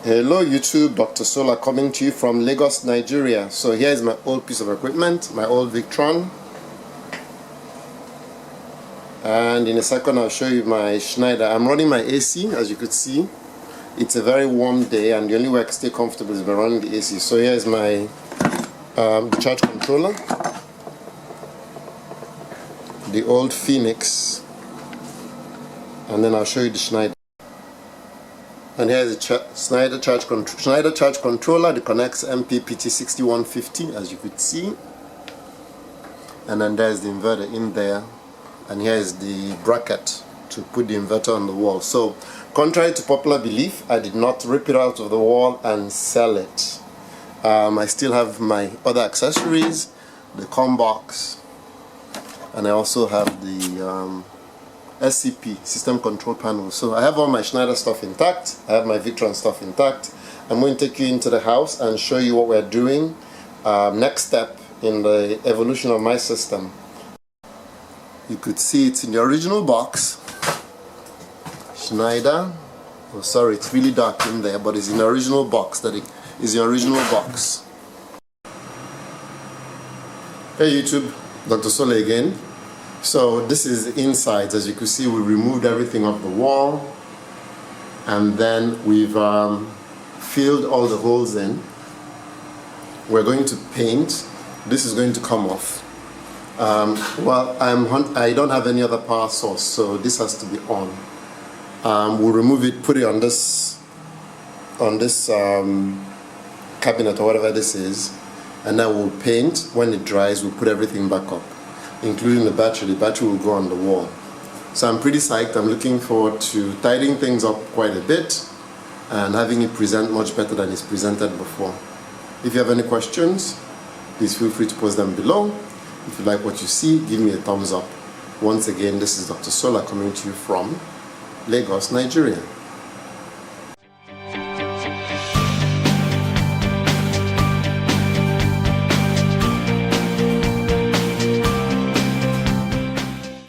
Hello YouTube, Dr. Solar coming to you from Lagos, Nigeria. So here is my old piece of equipment, my old Victron. And in a second I'll show you my Schneider. I'm running my AC, as you could see. It's a very warm day and the only way I can stay comfortable is by running the AC. So here is my charge controller. The old Phoenix. And then I'll show you the Schneider. And here's the Schneider charge controller, the connects MPPT6150, as you could see. And then there's the inverter in there. And here's the bracket to put the inverter on the wall. So, contrary to popular belief, I did not rip it out of the wall and sell it. I still have my other accessories, the COM box, and I also have the SCP, system control panel. So I have all my Schneider stuff intact, I have my Victron stuff intact. I'm going to take you into the house and show you what we're doing, next step in the evolution of my system. You could see it's in the original box, Schneider. Oh sorry, it's really dark in there, but it's in the original box. That is the original box. Hey YouTube, Dr. Solar again. So this is the inside. As you can see, we removed everything off the wall and then we've filled all the holes in. We're going to paint. This is going to come off. Well, I don't have any other power source, so this has to be on. We'll remove it, put it on this cabinet or whatever this is, and then we'll paint. When it dries, we'll put everything back up, including the battery. The battery will go on the wall. So I'm pretty psyched. I'm looking forward to tidying things up quite a bit and having it present much better than it's presented before. If you have any questions, please feel free to post them below. If you like what you see, give me a thumbs up. Once again, this is Dr. Solar coming to you from Lagos, Nigeria.